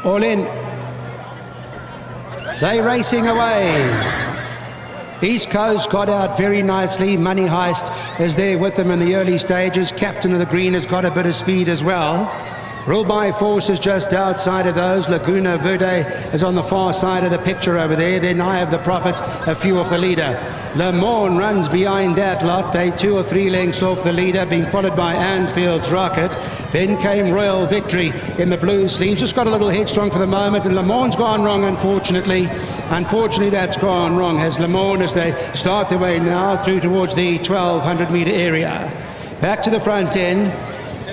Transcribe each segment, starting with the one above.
All in. They racing away. East Coast got out very nicely. Money Heist is there with them in the early stages. Captain of the Green has got a bit of speed as well. Rule by Force is just outside of those. Laguna Verde is on the far side of the picture over there. Then Eye of the Prophet, a few off the leader. Le Mans runs behind that lot. They 2 or 3 lengths off the leader, being followed by Anfields Rocket. Then came Royal Victory in the blue sleeves. Just got a little headstrong for the moment, and Le Mans gone wrong, unfortunately. Unfortunately, that's gone wrong as Le Mans, as they start their way now through towards the 1200 metre area. Back to the front end.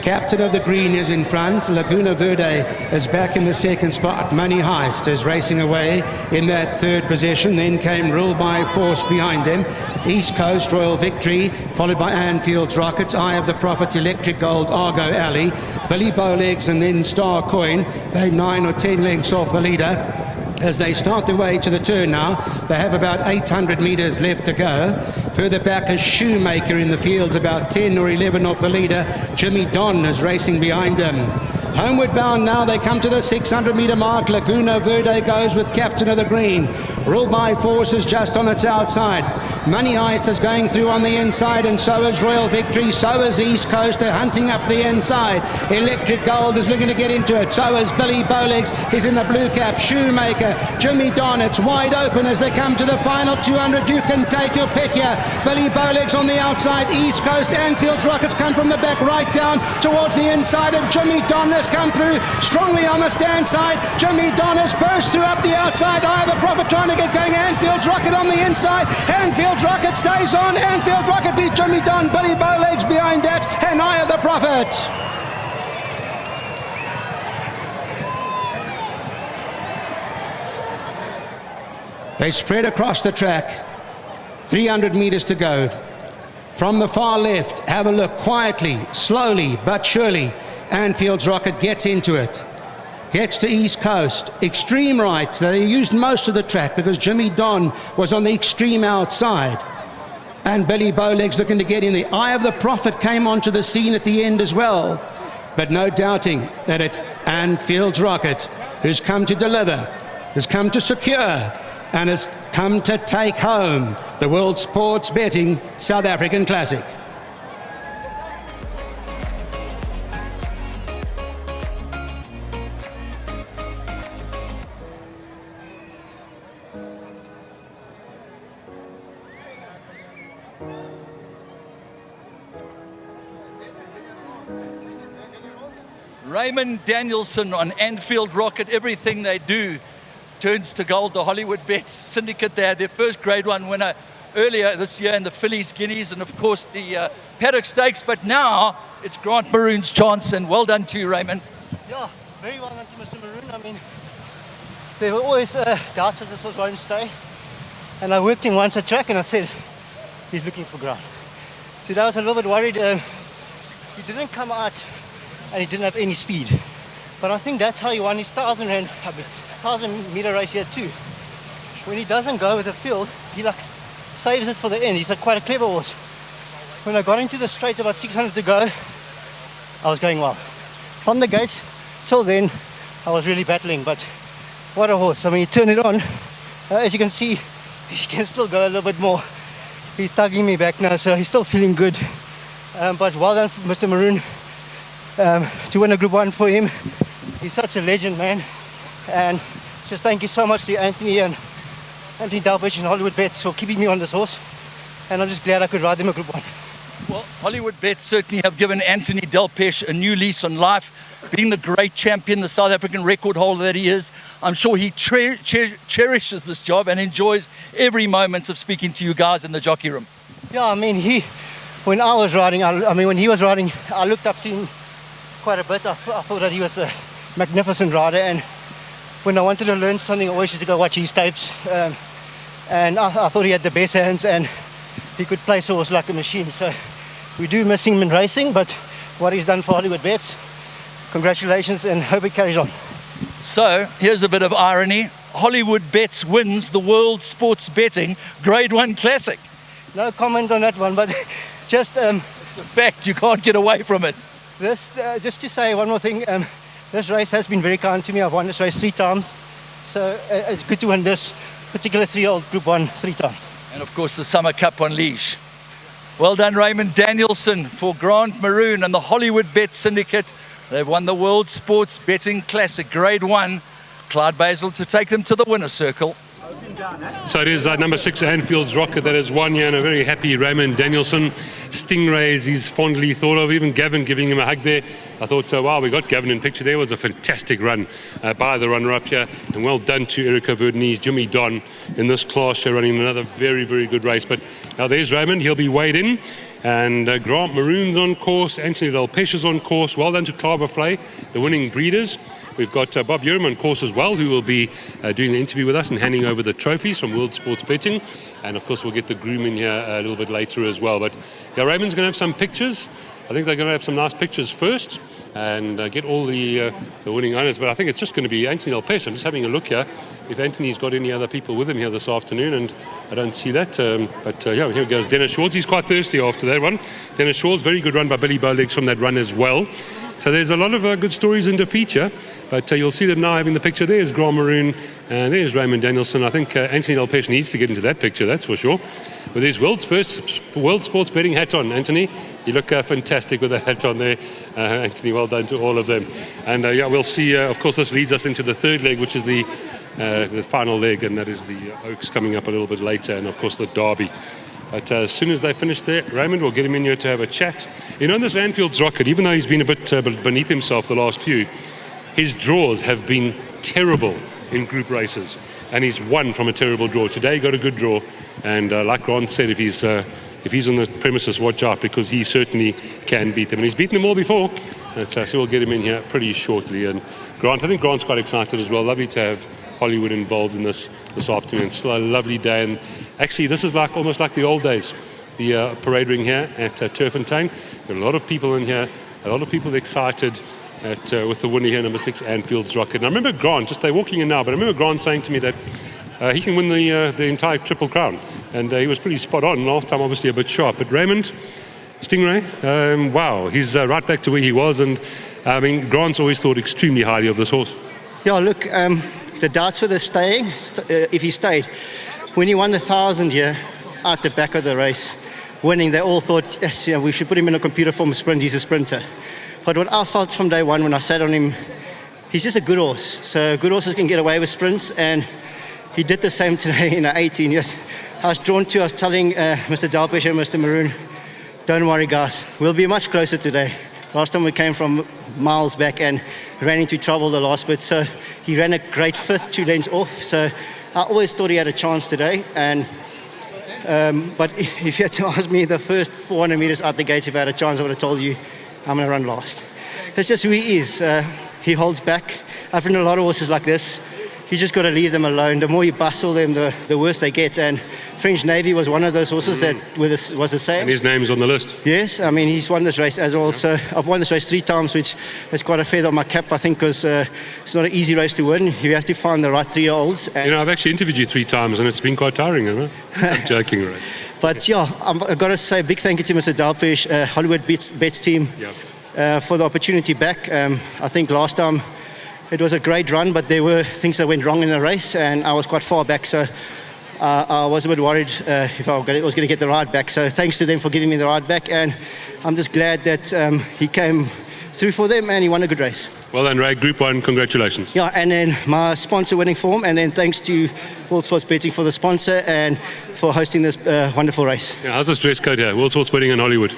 Captain of the Green is in front. Laguna Verde is back in the second spot. Money Heist is racing away in that third position. Then came Rule by Force behind them. East Coast, Royal Victory, followed by Anfields Rockets, Eye of the Prophet, Electric Gold, Argo Alley, Billy Bowlegs, and then Star Coin. They're 9 or 10 lengths off the leader. As they start their way to the turn now, they have about 800 metres left to go. Further back is Shoemaker in the fields, about 10 or 11 off the leader. Jimmy Don is racing behind them. Homeward bound now, they come to the 600 metre mark. Laguna Verde goes with Captain of the Green. Rule by Force is just on its outside. Money Heist is going through on the inside, and so is Royal Victory, so is East Coast. They're hunting up the inside. Electric Gold is looking to get into it, so is Billy Bowlegs. He's in the blue cap. Shoemaker, Jimmy Don, it's wide open as they come to the final 200. You can take your pick here. Billy Bowlegs on the outside. East Coast, Anfields Rockets come from the back right down towards the inside, and Jimmy Don has come through strongly on the stand side. Jimmy Don has burst through up the outside. Eye of the Prophet trying to get going. Anfields Rocket on the inside. Anfields Rocket stays on. Anfield Rocket beat Jimmy Don. Billy Bowlegs behind that, and Eye of the Prophet. They spread across the track. 300 metres to go. From the far left, have a look quietly, slowly but surely. Anfields Rocket gets into it. Gets to East Coast. Extreme right. They used most of the track because Jimmy Don was on the extreme outside. And Billy Bowlegs looking to get in. The Eye of the Prophet came onto the scene at the end as well. But no doubting that it's Anfields Rocket who's come to deliver, who's come to secure, and has come to take home the World Sports Betting South African Classic. Raymond Danielson on Anfield Rocket. Everything they do turns to gold. The Hollywood Bets Syndicate, they had their first Grade 1 winner earlier this year in the Phillies Guineas and of course the Paddock Stakes, but now it's Grant Maroon's chance, and well done to you, Raymond. Yeah, very well done to Mr. Maroon. I mean, there were always doubts that this was going to stay, and I worked him once at track and I said he's looking for ground. So I was a little bit worried. He didn't come out and he didn't have any speed, but I think that's how he won his 1,000 meter race here too. When he doesn't go with the field, he like saves it for the end. He's like quite a clever horse. When I got into the straight about 600 to go, I was going well. From the gates till then, I was really battling, but what a horse. I mean, he turned it on. As you can see, he can still go a little bit more. He's tugging me back now, so he's still feeling good. But well done, Mr. Maroon, to win a Group 1 for him. He's such a legend, man. And just thank you so much to Anthony and Anthony Dalbush and Hollywood Bets for keeping me on this horse. And I'm just glad I could ride them a Group 1. Well, Hollywood Bets certainly have given Anthony Dalbush a new lease on life. Being the great champion, the South African record holder that he is, I'm sure he cherishes this job and enjoys every moment of speaking to you guys in the jockey room. Yeah, I mean, when I was riding, when he was riding, I looked up to him quite a bit. I thought that he was a magnificent rider, and when I wanted to learn something, I always used to go watch his tapes. And I thought he had the best hands and he could place a horse like a machine. So we do miss him in racing, but what he's done for Hollywood Bets, congratulations, and hope it carries on. So here's a bit of irony. Hollywood Bets wins the World Sports Betting Grade 1 Classic. No comment on that one, but just... it's a fact, you can't get away from it. This, just to say one more thing, this race has been very kind to me. I've won this race 3 times. So it's good to win this particular 3-year-old Group 1 3 times. And of course the Summer Cup on leash. Well done, Raymond Danielson, for Grant Maroon and the Hollywood Bet Syndicate. They've won the World Sports Betting Classic Grade 1. Clyde Basil to take them to the winner's circle. So it is number 6 Anfields Rocket that has won here, and a very happy Raymond Danielson. Stingrays he's fondly thought of, even Gavin giving him a hug there. I thought, wow, we got Gavin in picture there. It was a fantastic run by the runner-up here, and well done to Erica Verdeni's Jimmy Don in this class show, running another very, very good race. But now there's Raymond, he'll be weighed in, and Grant Maroon's on course, Anthony Del Pesce's on course. Well done to Carver Flay, the winning breeders. We've got Bob Urim on course as well, who will be doing the interview with us and handing over the trophies from World Sports Betting. And of course, we'll get the groom in here a little bit later as well. But yeah, Raymond's going to have some pictures. I think they're going to have some nice pictures first and get all the winning owners. But I think it's just going to be Anthony Del Pesce. I'm just having a look here if Anthony's got any other people with him here this afternoon, and I don't see that. Yeah, here goes Dennis Schwartz. He's quite thirsty after that one. Dennis Schwartz, very good run by Billy Bowlegs from that run as well. So there's a lot of good stories in the feature, but you'll see them now having the picture. There's Grant Maroon, and there's Raymond Danielson. I think Anthony Del Pesce needs to get into that picture, that's for sure. With his World Sports Betting hat on, Anthony, you look fantastic with that hat on there. Anthony, well done to all of them. And yeah, we'll see, of course, this leads us into the third leg, which is the final leg, and that is the Oaks coming up a little bit later, and of course the Derby. But as soon as they finish there, Raymond will get him in here to have a chat. You know, this Anfields Rocket, even though he's been a bit beneath himself the last few, his draws have been terrible in group races, and he's won from a terrible draw. Today he got a good draw, and like Grant said, if he's on the premises, watch out, because he certainly can beat them. And he's beaten them all before, so we'll get him in here pretty shortly. And Grant, I think Grant's quite excited as well. Lovely to have Hollywood involved in this afternoon. It's still a lovely day, and actually this is almost like the old days, the parade ring here at turffontein. There are a lot of people in here, a lot of people excited with the winner here, number 6 Anfields Rocket. And I remember Grant, they're walking in now, but I remember Grant saying to me that he can win the entire Triple Crown, and he was pretty spot on. Last time obviously a bit sharp, but Raymond Stingray, wow, he's right back to where he was. And I mean, Grant's always thought extremely highly of this horse. Yeah, look, the doubts for the staying, if he stayed, when he won the 1,000 here at the back of the race, winning, they all thought, yes, yeah, we should put him in a computer form sprint, he's a sprinter. But what I felt from day one when I sat on him, he's just a good horse. So good horses can get away with sprints, and he did the same today in the 18. Yes, I was telling Mr. Del Pesce and Mr. Maroon, don't worry guys, we'll be much closer today. Last time we came from miles back and ran into trouble the last bit, so he ran a great 5th, 2 lengths off. So I always thought he had a chance today. And but if you had to ask me the first 400 meters out the gates, if I had a chance, I would have told you I'm going to run last. That's just who he is. He holds back. I've ridden a lot of horses like this. You just got to leave them alone. The more you bustle them, the worse they get. And French Navy was one of those horses that was the same. And his name's on the list. Yes, I mean, he's won this race as well. So I've won this race 3 times, which is quite a feather on my cap, I think, because it's not an easy race to win. You have to find the right 3-year-olds. You know, I've actually interviewed you 3 times, and it's been quite tiring, isn't it? I'm joking, right? But yeah, I've got to say a big thank you to Mr. Del Pesce, Hollywood Bets team, for the opportunity back. I think last time it was a great run, but there were things that went wrong in the race, and I was quite far back, so I was a bit worried if I was going to get the ride back. So thanks to them for giving me the ride back, and I'm just glad that he came through for them and he won a good race. Well done, Ray. Group 1, congratulations. Yeah, and then my sponsor winning form, and then thanks to World Sports Betting for the sponsor and for hosting this wonderful race. Yeah, how's this dress code here? World Sports Betting in Hollywood.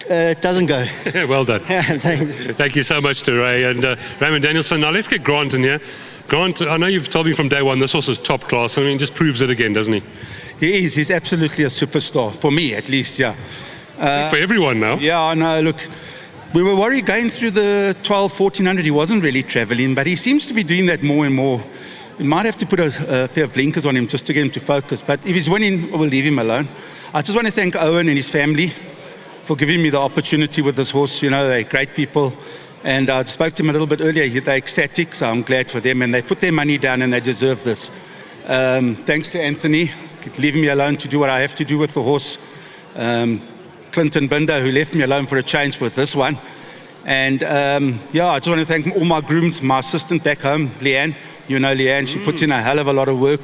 It doesn't go. Well done. Thanks. Thank you so much to Ray and Raymond Danielson. Now let's get Grant in here. Grant, I know you've told me from day one this horse is top class. I mean, just proves it again, doesn't he? He is. He's absolutely a superstar, for me at least, yeah. For everyone now. Yeah, I know. Look, we were worried going through the 1,200-1,400. He wasn't really travelling, but he seems to be doing that more and more. We might have to put a pair of blinkers on him just to get him to focus. But if he's winning, we'll leave him alone. I just want to thank Owen and his family for giving me the opportunity with this horse. You know, they're great people. And I spoke to him a little bit earlier. They're ecstatic, so I'm glad for them. And they put their money down and they deserve this. Thanks to Anthony, leaving me alone to do what I have to do with the horse. Clinton Binder, who left me alone for a change with this one. And yeah, I just want to thank all my grooms, my assistant back home, Leanne. You know Leanne, she puts in a hell of a lot of work.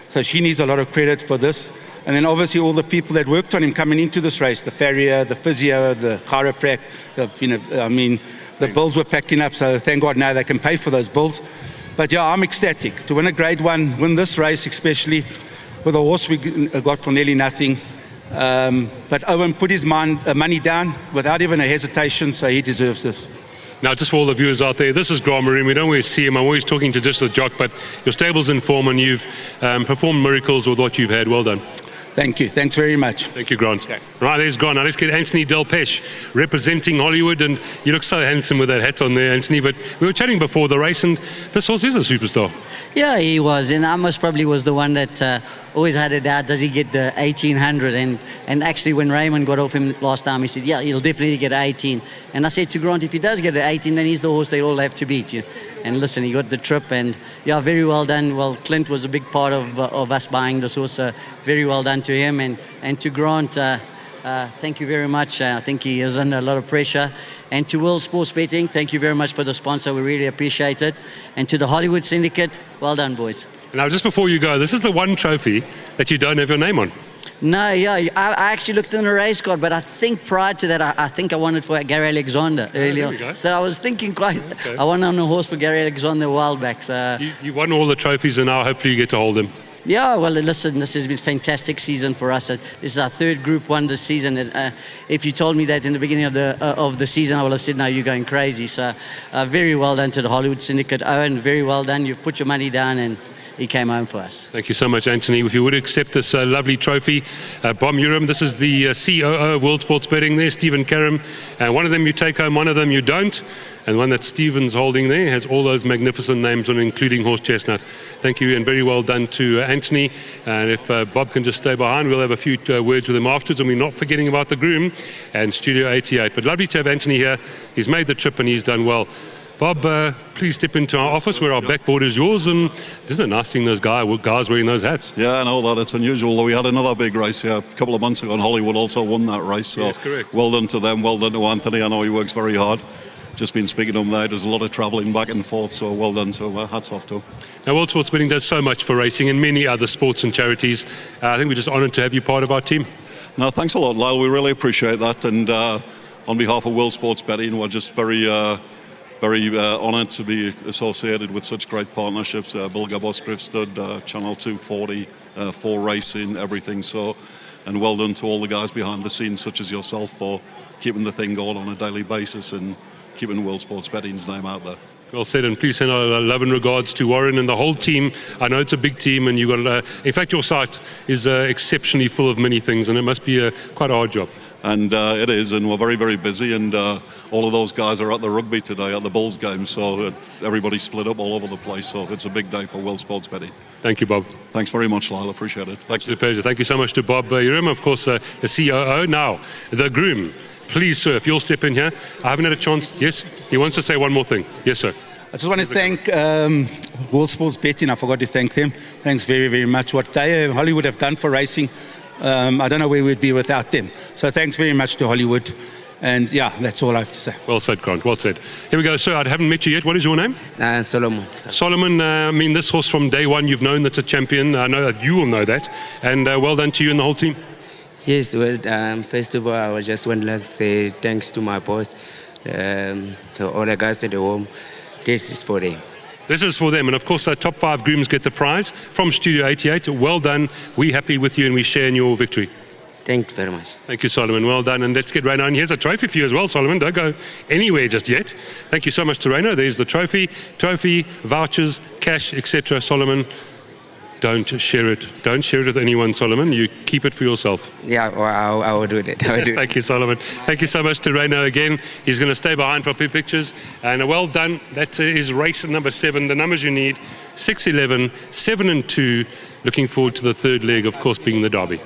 So she needs a lot of credit for this. And then obviously all the people that worked on him coming into this race, the farrier, the physio, the chiropractor, the bills were packing up. So thank God now they can pay for those bills. But yeah, I'm ecstatic to win a grade one, win this race, especially with a horse we got for nearly nothing. But Owen put his money down without even a hesitation, so he deserves this. Now, just for all the viewers out there, this is Grand Marine. We don't always see him. I'm always talking to just the jock, but your stable's in form and you've performed miracles with what you've had. Well done. Thank you. Thanks very much. Thank you, Grant. Okay. Right, there's Grant. Now let's get Anthony Delpeche representing Hollywood, and you look so handsome with that hat on there, Anthony. But we were chatting before the race, and this horse is a superstar. Yeah, he was, and I most probably was the one that always had a doubt, does he get the 1800? And actually when Raymond got off him last time, he said, yeah, he'll definitely get 18. And I said to Grant, if he does get an 18, then he's the horse they all have to beat. You. And listen, he got the trip, and yeah, very well done. Well, Clint was a big part of us buying this horse, so very well done to him. And to Grant, thank you very much. I think he is under a lot of pressure. And to World Sports Betting, thank you very much for the sponsor. We really appreciate it. And to the Hollywood Syndicate, well done, boys. Now, just before you go, this is the one trophy that you don't have your name on. No, yeah, I actually looked in the race card, but I think prior to that, I think I won it for Gary Alexander earlier. So I was thinking I won on a horse for Gary Alexander a while back. So you won all the trophies, and now hopefully you get to hold them. Yeah, well, listen, this has been a fantastic season for us. This is our third Group 1 this season. If you told me that in the beginning of the season, I would have said, no, you're going crazy. So very well done to the Hollywood Syndicate. Owen, very well done. You've put your money down, and he came home for us. Thank you so much, Anthony. If you would accept this lovely trophy, Bob Urim, this is the COO of World Sports Betting there, Stephen Karam. One of them you take home, one of them you don't. And one that Stephen's holding there has all those magnificent names on, including Horse Chestnut. Thank you, and very well done to Anthony. And if Bob can just stay behind, we'll have a few words with him afterwards, and we're not forgetting about the groom and Studio 88. But lovely to have Anthony here. He's made the trip and he's done well. Bob, please step into our office where our backboard is yours, and isn't it nice seeing those guys wearing those hats? Yeah, I know that. It's unusual. We had another big race here a couple of months ago, and Hollywood also won that race. So yes, correct. Well done to them. Well done to Anthony. I know he works very hard. Just been speaking to him there. There's a lot of travelling back and forth, so well done. So hats off to him. Now, World Sports Betting does so much for racing and many other sports and charities. I think we're just honoured to have you part of our team. No, thanks a lot, Lyle. We really appreciate that. And on behalf of World Sports Betting, we're just very honoured to be associated with such great partnerships. Bill Gabos, Grifstud, Channel 240, 4 Racing, everything. So, and well done to all the guys behind the scenes, such as yourself, for keeping the thing going on a daily basis and keeping World Sports Betting's name out there. Well said, and please send our love and regards to Warren and the whole team. I know it's a big team, and you've got. In fact, your site is exceptionally full of many things, and it must be quite a hard job. And it is, and we're very, very busy, and all of those guys are at the rugby today, at the Bulls game, so everybody's split up all over the place, so it's a big day for World Sports Betting. Thank you, Bob. Thanks very much, Lyle. Appreciate it. Thank you. It's a pleasure. Thank you so much to Bob Urim, of course, the COO. Now, the groom. Please, sir, if you'll step in here. I haven't had a chance. Yes, he wants to say one more thing. Yes, sir. I just want to thank World Sports Betting. I forgot to thank them. Thanks very, very much. What they, Hollywood, have done for racing, I don't know where we'd be without them. So thanks very much to Hollywood. And yeah, that's all I have to say. Well said, Grant. Well said. Here we go, sir. I haven't met you yet. What is your name? Solomon. Solomon, I mean, this horse from day one, you've known that's a champion. I know that you will know that. And well done to you and the whole team. Yes, well, first of all, I just want to say thanks to my boss, to all the guys at the home. This is for them. This is for them. And of course, our top 5 grooms get the prize from Studio 88. Well done. We're happy with you and we share in your victory. Thank you very much. Thank you, Solomon. Well done. And let's get Rainer on. Here's a trophy for you as well, Solomon. Don't go anywhere just yet. Thank you so much to Rainer. There's the trophy, vouchers, cash, etc. Solomon, don't share it. Don't share it with anyone, Solomon. You keep it for yourself. Yeah, well, I will do that. Thank you, Solomon. Thank you so much to Rainer again. He's going to stay behind for a few pictures. And well done. That is race number 7. The numbers you need, 6, 11, 7 and 2. Looking forward to the third leg, of course, being the Derby.